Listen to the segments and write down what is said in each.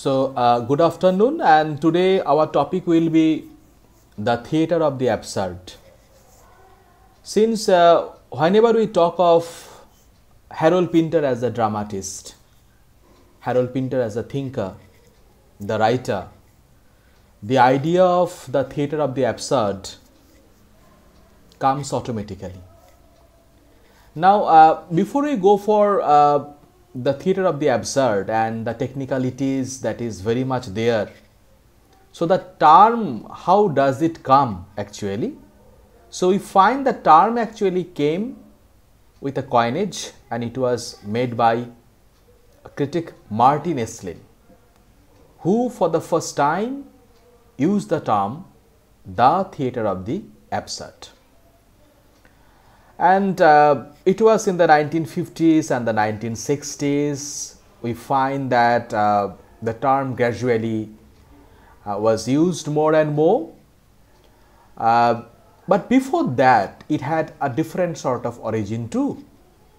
Good afternoon, and today our topic will be the theatre of the absurd. Since whenever we talk of Harold Pinter as a dramatist, Harold Pinter as a thinker, the writer, the idea of the theatre of the absurd comes automatically. Now, before we go for the theatre of the absurd and the technicalities that is very much there. So, the term, how does it come actually? So, we find the term actually came with a coinage, and it was made by critic Martin Esslin, who for the first time used the term the theatre of the absurd. And it was in the 1950s and the 1960s. We find that the term gradually was used more and more. But before that, it had a different sort of origin too.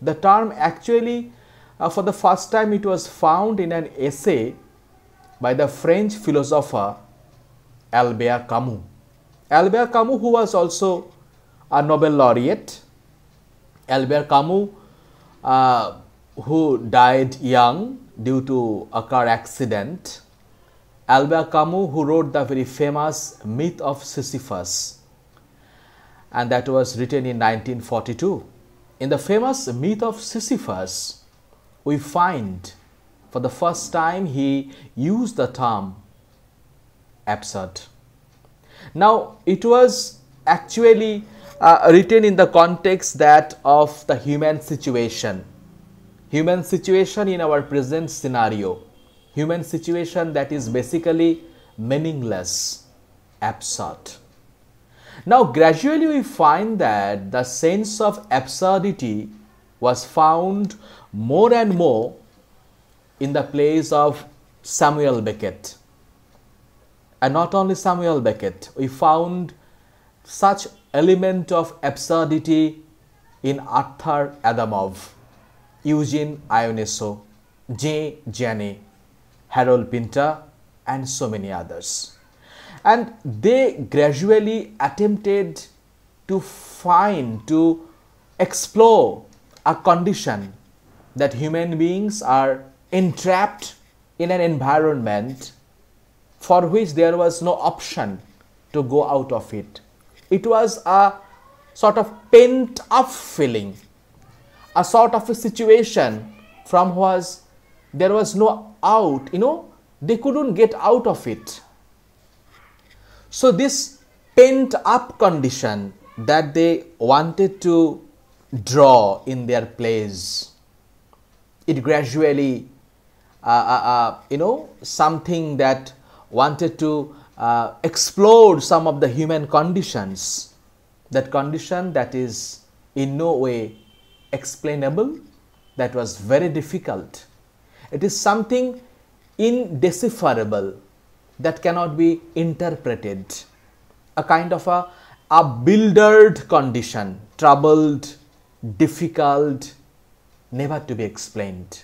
The term actually, for the first time, it was found in an essay by the French philosopher Albert Camus. Albert Camus, who was also a Nobel laureate. Albert Camus, who died young due to a car accident. Albert Camus, who wrote the very famous myth of Sisyphus, and that was written in 1942. In the famous myth of Sisyphus, we find for the first time he used the term absurd. Now, it was actually written in the context that of the human situation in our present scenario, human situation that is basically meaningless, absurd. Now, gradually we find that the sense of absurdity was found more and more in the plays of Samuel Beckett. And not only Samuel Beckett, we found such element of absurdity in Arthur Adamov, Eugene Ionesco, J. Janney, Harold Pinter, and so many others. And they gradually attempted to explore a condition that human beings are entrapped in an environment for which there was no option to go out of it. It was a sort of pent up feeling, a sort of a situation from which there was no out, they couldn't get out of it. So this pent up condition that they wanted to draw in their plays, it gradually, something that wanted to explore some of the human conditions, that condition that is in no way explainable, that was very difficult. It is something indecipherable that cannot be interpreted, a kind of a bewildered condition, troubled, difficult, never to be explained.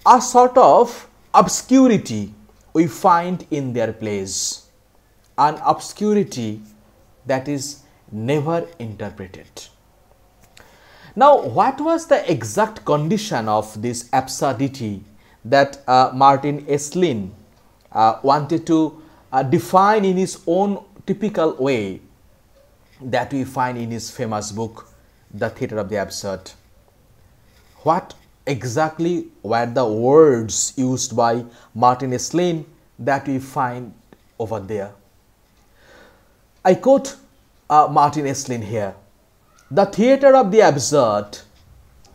A sort of obscurity we find in their plays, an obscurity that is never interpreted. Now, what was the exact condition of this absurdity that Martin Esslin wanted to define in his own typical way that we find in his famous book, The Theatre of the Absurd? What exactly were the words used by Martin Esslin that we find over there? I quote Martin Esslin here. The theatre of the absurd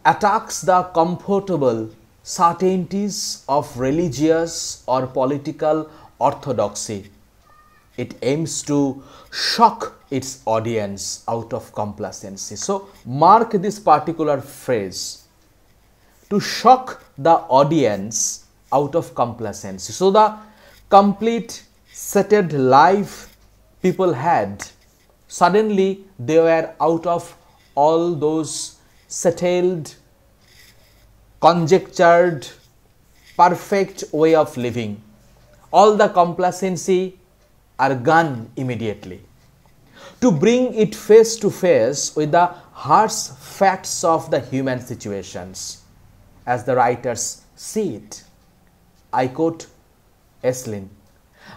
attacks the comfortable certainties of religious or political orthodoxy. It aims to shock its audience out of complacency. So, mark this particular phrase, to shock the audience out of complacency. So, the complete settled life people had, suddenly they were out of all those settled, conjectured, perfect way of living, all the complacency are gone immediately. To bring it face to face with the harsh facts of the human situations, as the writers see it. I quote Estlin,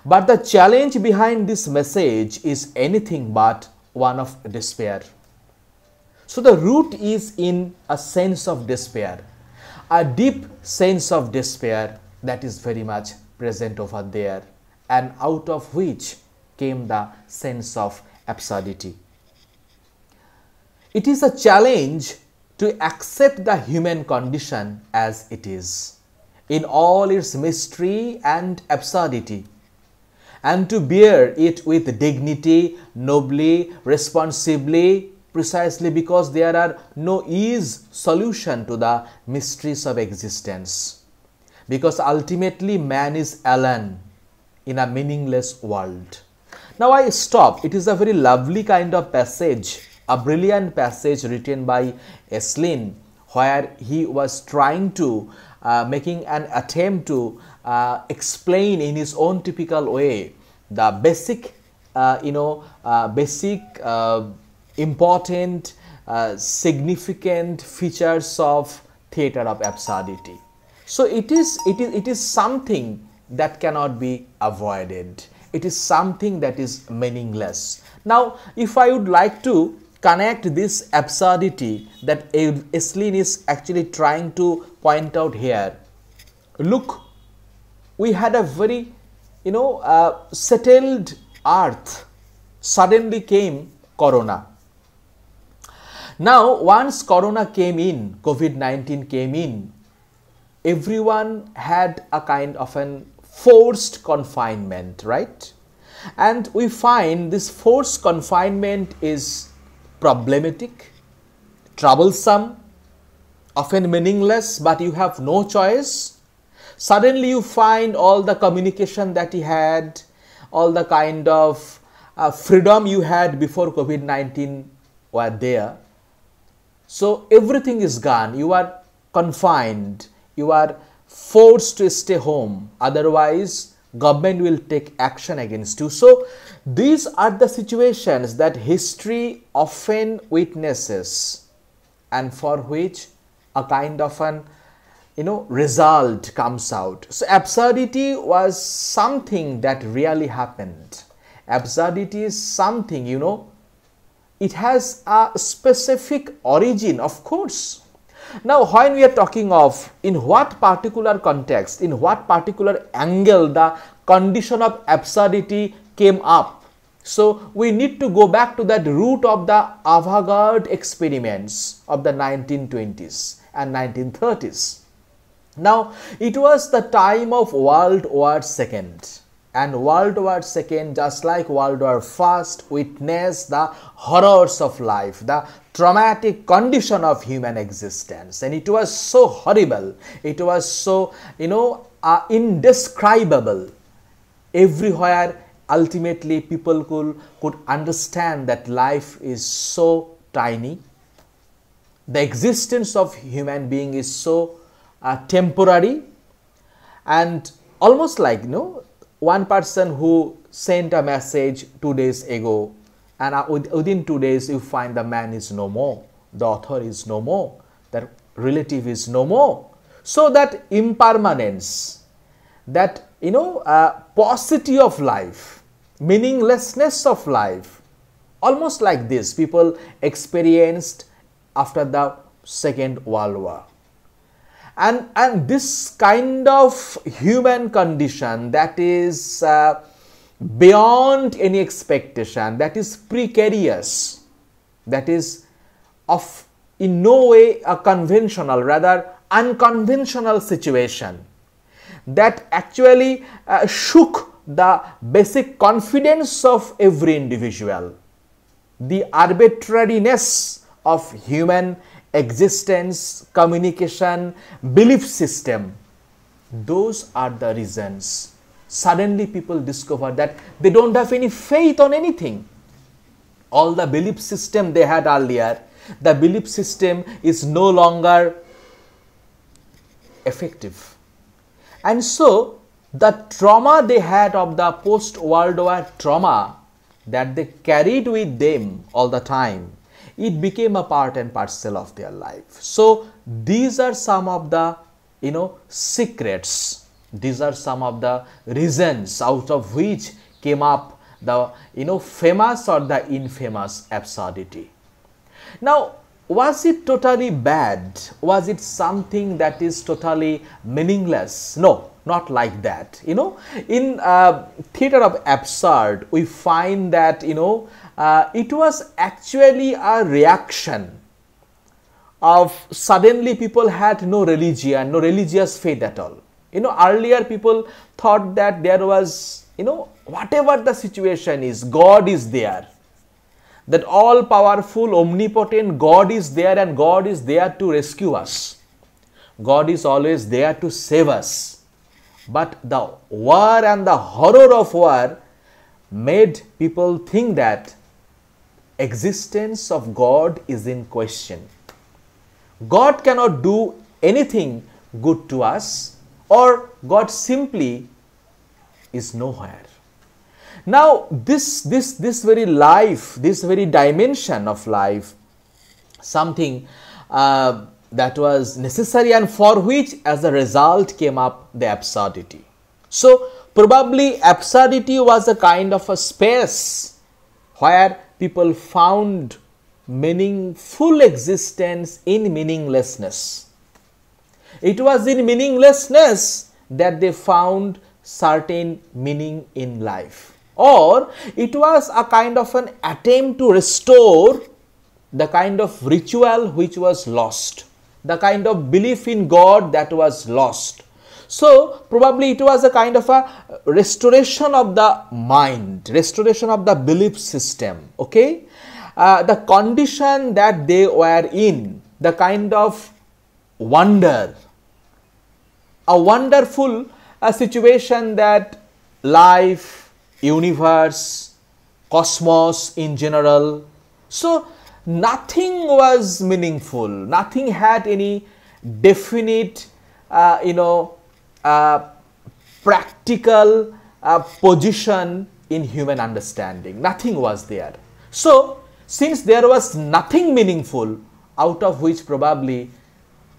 "But the challenge behind this message is anything but one of despair." So the root is in a sense of despair, a deep sense of despair that is very much present over there, and out of which came the sense of absurdity. It is a challenge to accept the human condition as it is, in all its mystery and absurdity, and to bear it with dignity, nobly, responsibly, precisely because there are no easy solution to the mysteries of existence, because ultimately man is alone in a meaningless world. Now I stop. It is a very lovely kind of passage, a brilliant passage written by Estlin, where he was trying to making an attempt to explain in his own typical way the basic important significant features of theatre of absurdity. So it is something that cannot be avoided. It is something that is meaningless. Now, if I would like to connect this absurdity that Estlin is actually trying to point out here, look, we had a very settled earth. Suddenly came Corona. Now, once Corona came in, COVID-19 came in, everyone had a kind of an forced confinement, right? And we find this forced confinement is problematic, troublesome, often meaningless, but you have no choice. Suddenly you find all the communication that you had, all the kind of freedom you had before COVID-19 were there. So everything is gone. You are confined. You are forced to stay home. Otherwise, government will take action against you. So these are the situations that history often witnesses, and for which a kind of an result comes out. So absurdity was something that really happened. Absurdity is something, it has a specific origin, of course. Now, when we are talking of in what particular context, in what particular angle the condition of absurdity came up, so we need to go back to that root of the avant-garde experiments of the 1920s and 1930s. Now, it was the time of World War II, and World War II, just like World War I, witnessed the horrors of life, the traumatic condition of human existence, and it was so horrible, it was so indescribable. Everywhere ultimately people could understand that life is so tiny, the existence of human being is so temporary, and almost like one person who sent a message 2 days ago, and within 2 days you find the man is no more, the author is no more, the relative is no more. So that impermanence, that paucity of life, meaninglessness of life, almost like this people experienced after the Second World War. And this kind of human condition that is beyond any expectation, that is precarious, that is of in no way a conventional, rather unconventional situation, that actually shook the basic confidence of every individual, the arbitrariness of human existence, communication, belief system. Those are the reasons. Suddenly people discover that they don't have any faith on anything. All the belief system they had earlier, the belief system is no longer effective. And so the trauma they had of the post-World War trauma that they carried with them all the time, it became a part and parcel of their life. So these are some of the secrets, these are some of the reasons out of which came up the famous or the infamous absurdity. Now, was it totally bad? Was it something that is totally meaningless? No, not like that. In theater of absurd, we find that it was actually a reaction of suddenly people had no religion, no religious faith at all. Earlier people thought that there was, whatever the situation is, God is there. That all powerful, omnipotent God is there, and God is there to rescue us. God is always there to save us. But the war and the horror of war made people think that existence of God is in question. God cannot do anything good to us, or God simply is nowhere. Now, this very life, this very dimension of life, something that was necessary and for which as a result came up the absurdity. So, probably absurdity was a kind of a space where people found meaningful existence in meaninglessness. It was in meaninglessness that they found certain meaning in life. Or it was a kind of an attempt to restore the kind of ritual which was lost, the kind of belief in God that was lost. So probably it was a kind of a restoration of the mind, restoration of the belief system, okay? The condition that they were in, the kind of wonder, a wonderful situation that life, universe, cosmos in general. So nothing was meaningful, nothing had any definite practical position in human understanding. Nothing was there. So since there was nothing meaningful, out of which probably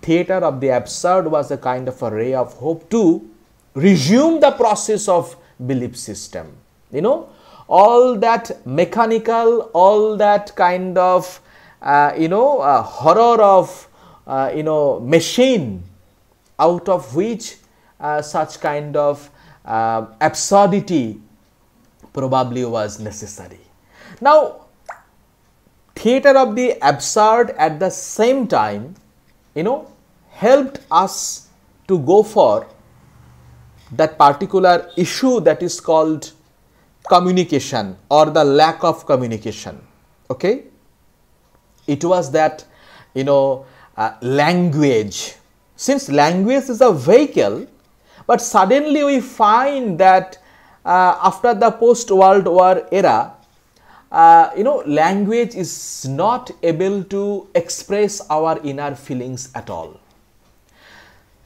theater of the absurd was a kind of a ray of hope to resume the process of belief system. All that mechanical, all that kind of horror of machine, out of which such kind of absurdity probably was necessary. Now, theater of the absurd at the same time helped us to go for that particular issue that is called communication or the lack of communication. Okay, it was that language. Since language is a vehicle, but suddenly we find that after the post-World War era, language is not able to express our inner feelings at all.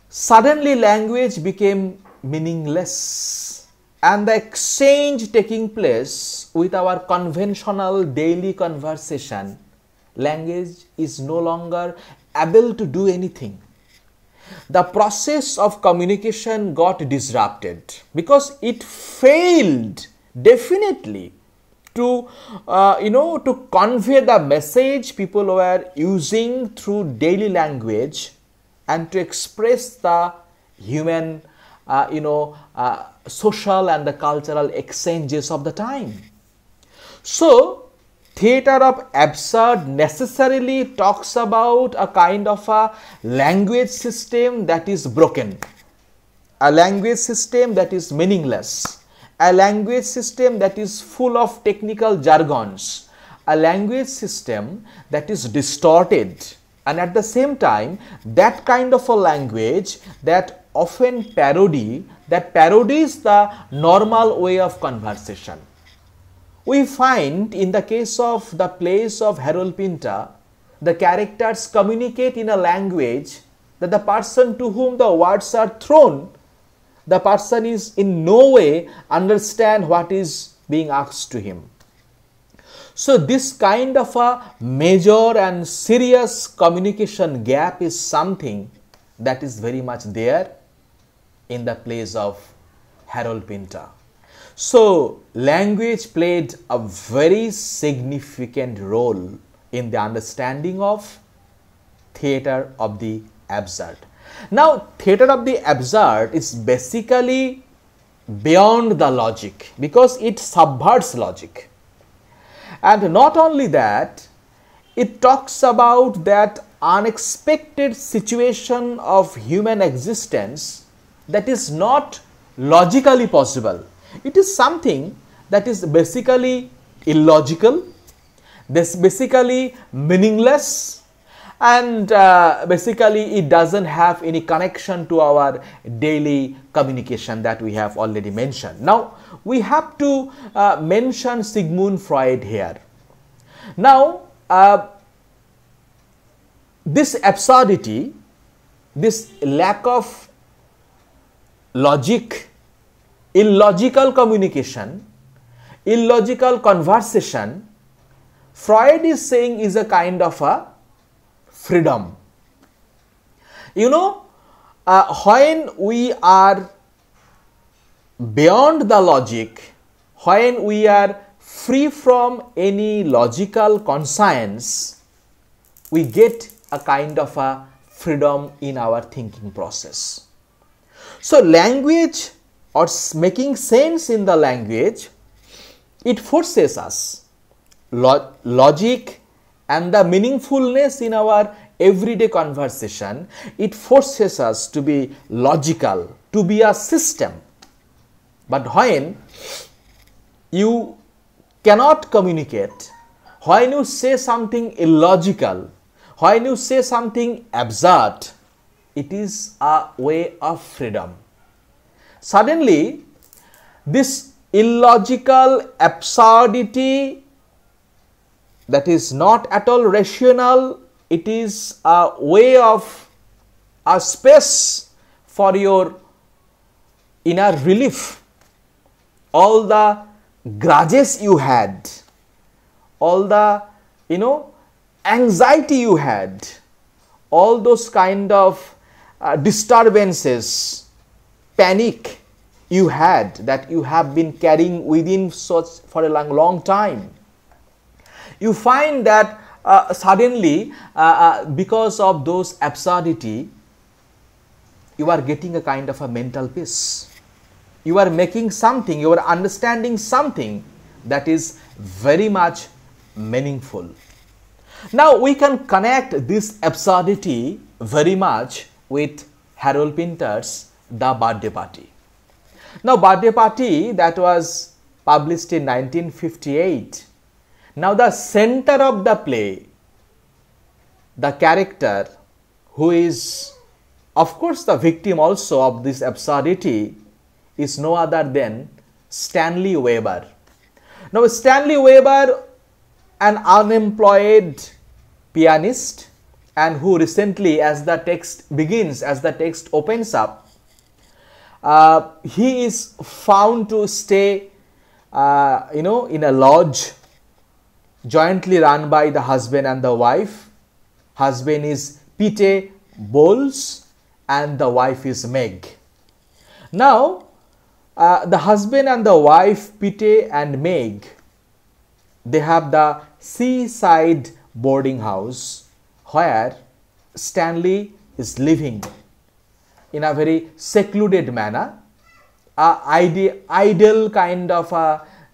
Suddenly language became meaningless, and the exchange taking place with our conventional daily conversation, language is no longer able to do anything. The process of communication got disrupted because it failed definitely to to convey the message people were using through daily language and to express the human social and the cultural exchanges of the time. So theater of absurd necessarily talks about a kind of a language system that is broken, a language system that is meaningless, a language system that is full of technical jargons, a language system that is distorted, and at the same time that kind of a language that often parodies the normal way of conversation. We find in the case of the plays of Harold Pinter, the characters communicate in a language that the person to whom the words are thrown the person is in no way understand what is being asked to him. So this kind of a major and serious communication gap is something that is very much there in the plays of Harold Pinter. So language played a very significant role in the understanding of theatre of the absurd. Now theatre of the absurd is basically beyond the logic because it subverts logic. And not only that, it talks about that unexpected situation of human existence that is not logically possible. It is something that is basically illogical, this basically meaningless, and basically it doesn't have any connection to our daily communication that we have already mentioned. Now we have to mention Sigmund Freud here. Now this absurdity, this lack of logic, illogical communication, illogical conversation, Freud is saying is a kind of a freedom. You know, when we are beyond the logic, when we are free from any logical conscience, we get a kind of a freedom in our thinking process. So language, or making sense in the language, it forces us, logic and the meaningfulness in our everyday conversation, it forces us to be logical, to be a system. But when you cannot communicate, when you say something illogical, when you say something absurd, it is a way of freedom. Suddenly, this illogical absurdity that is not at all rational, it is a way of a space for your inner relief. All the grudges you had, all the anxiety you had, all those kind of disturbances, panic you had that you have been carrying within for a long time. You find that suddenly because of those absurdity, you are getting a kind of a mental peace. You are making something, you are understanding something that is very much meaningful. Now we can connect this absurdity very much with Harold Pinter's The Birthday Party. Now Birthday Party, that was published in 1958. Now the center of the play, the character who is of course the victim also of this absurdity, is no other than Stanley Weber. Now Stanley Weber, an unemployed pianist, and who recently, as the text begins, as the text opens up, he is found to stay in a lodge jointly run by the husband and the wife. Husband is Pete Bowles and the wife is Meg. Now the husband and the wife, Pete and Meg, they have the seaside boarding house where Stanley is living in a very secluded manner, ideal kind of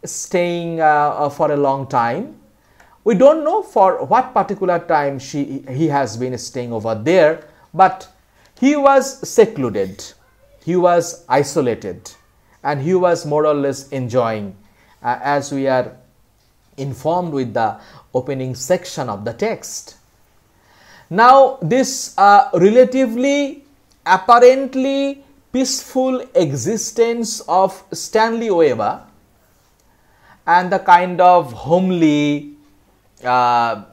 staying for a long time. We don't know for what particular time he has been staying over there, but he was secluded, he was isolated, and he was more or less enjoying, as we are informed with the opening section of the text. Now this relatively apparently peaceful existence of Stanley Weber and the kind of homely that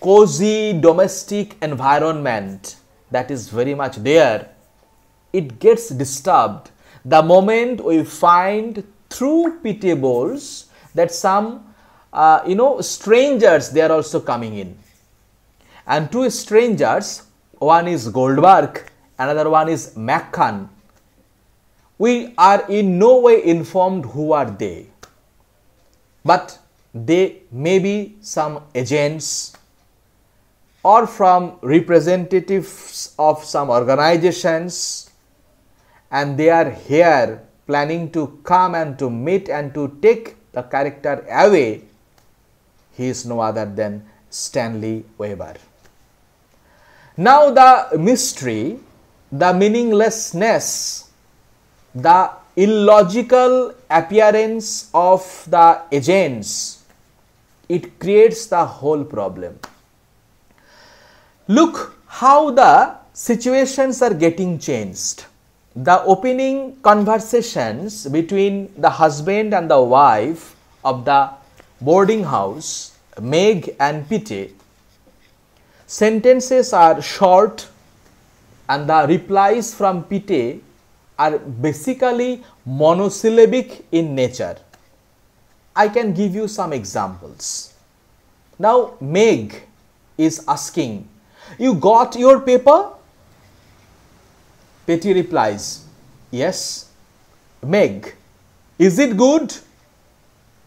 cozy domestic environment that is very much there it gets disturbed the moment we find through pitiables that some strangers, they are also coming in. And two strangers, one is Goldberg, another one is McCann. We are in no way informed who are they, but they may be some agents or from representatives of some organizations, and they are here planning to come and to meet and to take the character away. He is no other than Stanley Weber. Now the mystery, the meaninglessness, the illogical appearance of the agents, it creates the whole problem. Look how the situations are getting changed. The opening conversations between the husband and the wife of the boarding house, Meg and Pete, sentences are short and the replies from Pete are basically monosyllabic in nature. I can give you some examples. Now Meg is asking, "You got your paper?" Pete replies, "Yes." "Meg, is it good?"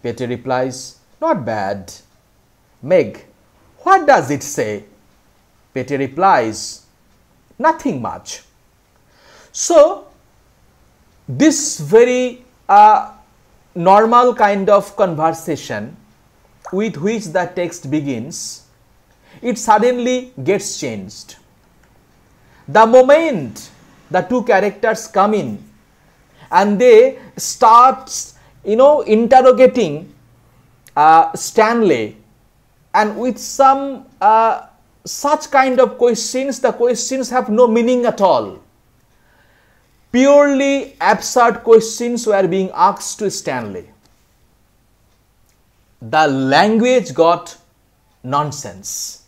Pete replies, "Not bad." "Meg, what does it say?" Pete replies, "Nothing much." So this very normal kind of conversation with which the text begins, it suddenly gets changed. The moment the two characters come in and they start interrogating Stanley, and with some such kind of questions, the questions have no meaning at all. Purely absurd questions were being asked to Stanley. The language got nonsense.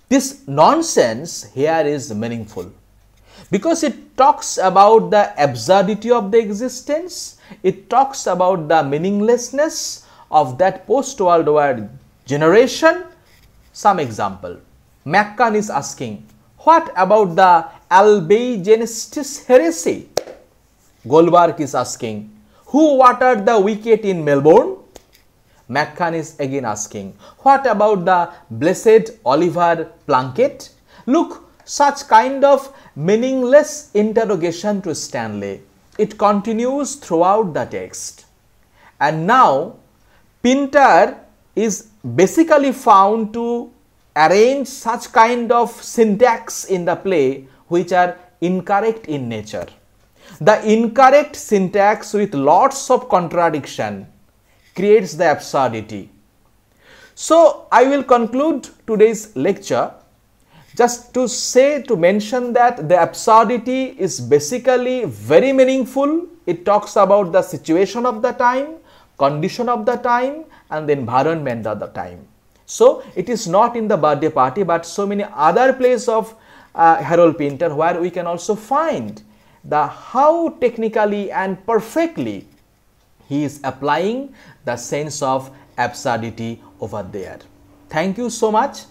This nonsense here is meaningful because it talks about the absurdity of the existence. It talks about the meaninglessness of that post-World War generation. Some example. McCann is asking, "What about the Albigenist heresy?" Goldberg is asking, "Who watered the wicket in Melbourne?" McCann is again asking, "What about the blessed Oliver Plunkett?" Look, such kind of meaningless interrogation to Stanley. It continues throughout the text. And now Pinter is basically found to arrange such kind of syntax in the play which are incorrect in nature. The incorrect syntax with lots of contradiction creates the absurdity. So I will conclude today's lecture just to mention that the absurdity is basically very meaningful. It talks about the situation of the time, condition of the time, and the environment of the time. So it is not in the birthday party, but so many other plays of Harold Pinter where we can also find the how technically and perfectly he is applying the sense of absurdity over there. Thank you so much.